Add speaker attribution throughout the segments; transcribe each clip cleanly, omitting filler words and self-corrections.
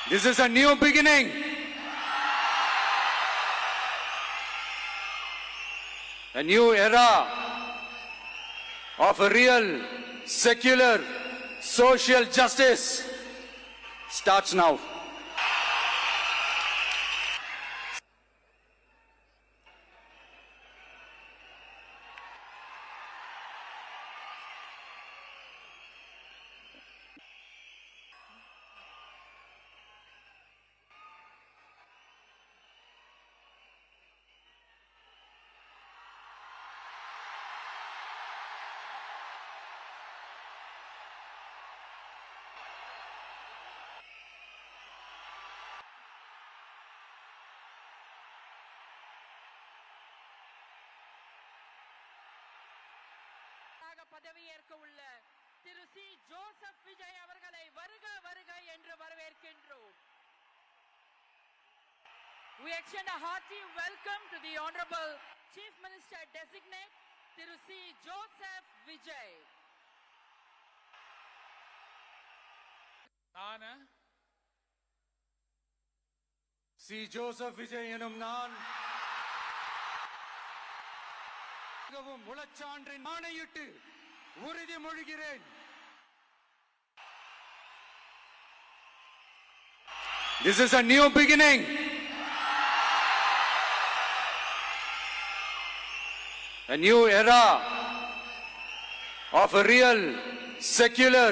Speaker 1: This is a new beginning. A new era of a real, secular, social justice starts now.
Speaker 2: பதவியேற்க உள்ள திரு C Joseph Vijay அவர்களை வருக வருக என்று வரவேற்கின்றோம். We extend a hearty welcome to the Honorable Chief Minister Designate Thiru C Joseph Vijay.
Speaker 1: நான் C Joseph Vijay எனும் நான் முழச்சான்றின் ஆணையிட்டு உறுதிமொழிகிறேன். This is a new beginning. A new era of a real, secular,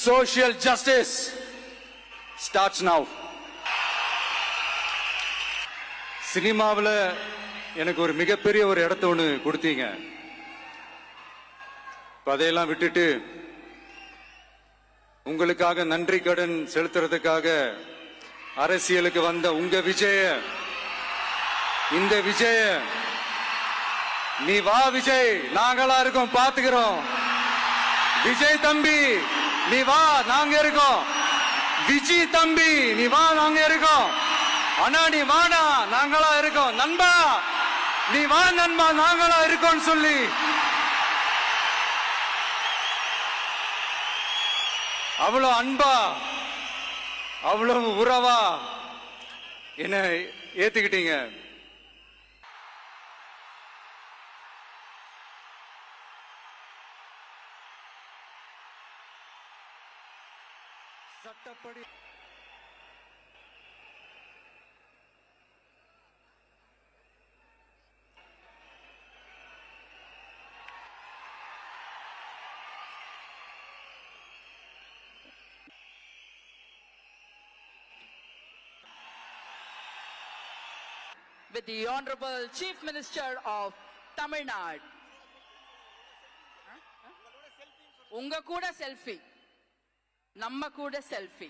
Speaker 1: social justice starts now. சினிமாவில் எனக்கு ஒரு மிகப்பெரிய ஒரு இடத்த ஒன்று கொடுத்தீங்க. அதையெல்லாம் விட்டுட்டு உங்களுக்காக நன்றி கடன் செலுத்துறதுக்காக அரசியலுக்கு வந்த உங்க விஜய, இந்த விஜய, நீ வா விஜய், நாங்களா இருக்கோம், பாத்துக்கிறோம். விஜய் தம்பி நீ வா, நாங்க இருக்கோம். விஜி தம்பி நீ வா, நாங்க இருக்கோம். அண்ணா நீ வாடா, நாங்களா இருக்கோம். நண்பா நீ வா நண்பா, நாங்களா இருக்கோம் சொல்லி அவ்வளவு அன்பா, அவ்வளவு உறவா என்ன ஏத்துக்கிட்டீங்க. சட்டப்படி
Speaker 2: with the Honorable Chief Minister of Tamil Nadu. உங்க கூட செல்ஃபி, நம்ம கூட செல்ஃபி.